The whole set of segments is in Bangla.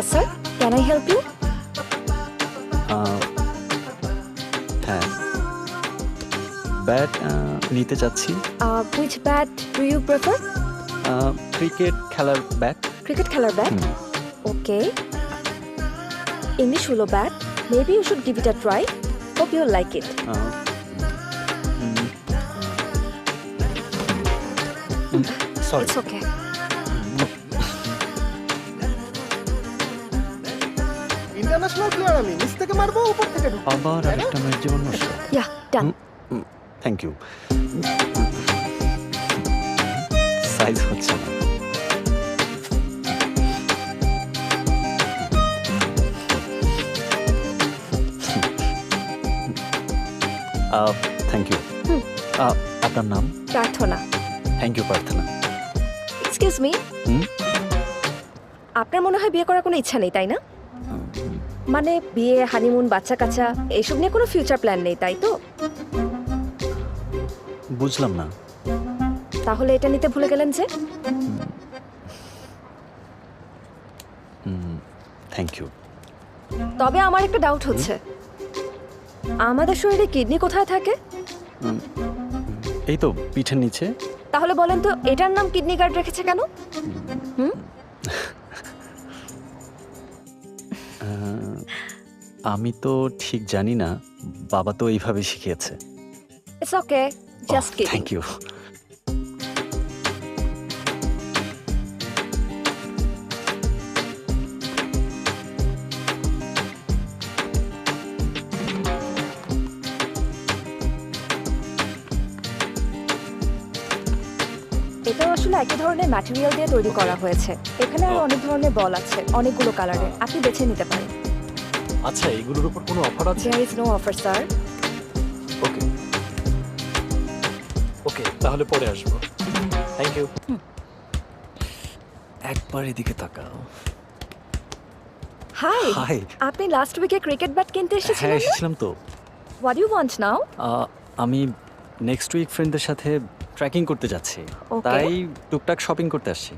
Yes, sir. Can I help you? হ্যাঁ, ব্যাট নিতে চাচ্ছি। Which bat do you prefer? Cricket খেলার ব্যাট। Cricket খেলার bat? Okay. English holo bat. Maybe you should give it a try. Hope you'll like it. Sorry. It's okay. International player আমি নিচ থেকে মারবো উপর থেকে ঢুকবো আবার আরেকটা ম্যাচ জীবন নষ্ট। Yeah, done. Thank you. Size হচ্ছে না। Thank you. আপনার নাম? Prarthana. Thank you Prarthana. Excuse me. আপনার মনে হয় বিয়ে করার কোনো ইচ্ছা নেই, তাই না? মানে বিয়ে, হানিমুন, বাচ্চা কাচ্চা এসব নিয়ে কোনো ফিউচার প্ল্যান নেই, তাই তো? বুঝলাম না। তাহলে এটা নিতে ভুলে গেলেন যে? Thank you. তবে আমার একটা ডাউট হচ্ছে, আমাদের শরীরে কিডনি কোথায় থাকে? এই তো পিঠের নিচে। তাহলে বলেন তো এটার নাম কিডনি গার্ড রেখেছে কেন? আমি তো ঠিক জানি না, বাবা তো এইভাবে শিখিয়েছে। It's okay, just kidding. Thank you. এটা আসলে একই ধরনের ম্যাটেরিয়াল দিয়ে তৈরি করা হয়েছে। এখানে আরো অনেক ধরনের বল আছে, অনেকগুলো কালারের। আপনি বেছে নিতে পারেন। আচ্ছা, এগুলোর উপর কোনো অফার আছে? There is no offer, sir. ওকে ওকে, তাহলে পরে আসবো। Thank you. একবার এদিকে তাকাও। হাই। হাই। আপনি লাস্ট উইকে ক্রিকেট ব্যাট কিনতে হ্যাঁ, এসেছিলেন না? এসেছিলাম তো। What do you want now? আমি নেক্সট উইক ফ্রেন্ডদের সাথে ট্রেকিং করতে যাচ্ছি, Okay. তাই টুকটাক শপিং করতে আসছি।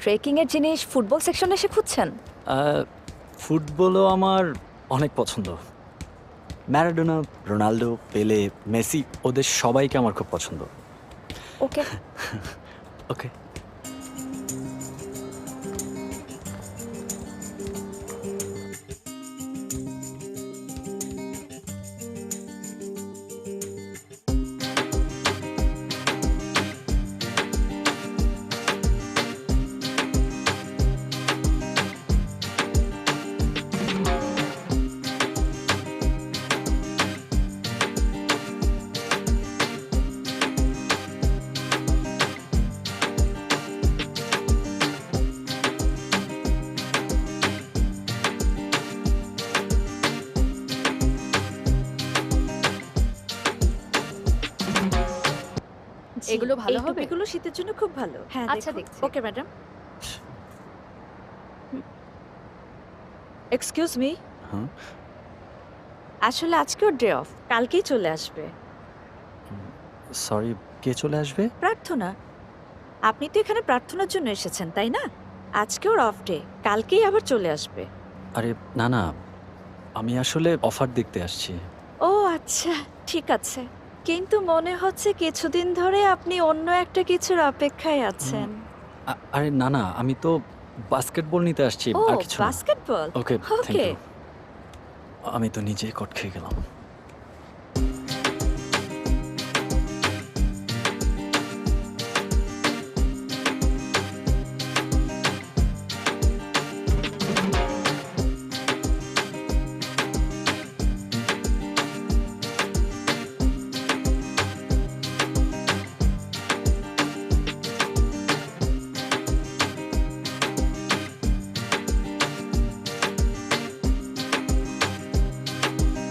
ট্রেকিং এর জিনিস ফুটবল সেকশনে এসে খুঁজছেন? ফুটবলও আমার অনেক পছন্দ। ম্যারাডোনা, রোনাল্ডো, পেলে, মেসি, ওদের সবাইকে আমার খুব পছন্দ। ওকে। ওকে। এগুলো ভালো হবে? এগুলো শীতের জন্য খুব ভালো। হ্যাঁ, আচ্ছা, দেখুন। দেখছি। Okay madam. এক্সকিউজ মি, হ্যাঁ, আসলে আজকে ওর ডে অফ, কালকেই চলে আসবে। সরি, কে চলে আসবে? প্রার্থনা, আপনি তো এখানে প্রার্থনার জন্য এসেছেন, তাই না? আজকে ওর অফ ডে, কালকেই আবার চলে আসবে। আরে না না, আমি আসলে অফার দেখতে আসছি। ও আচ্ছা, ঠিক আছে। কিন্তু মনে হচ্ছে কিছুদিন ধরে আপনি অন্য একটা কিছুর অপেক্ষায় আছেন। আরে না না, আমি তো বাস্কেটবল নিতে আসছি, ও আর কিছু না। Basketball. Okay, thank okay. You. আমি তো নিজেই কট খেয়ে গেলাম।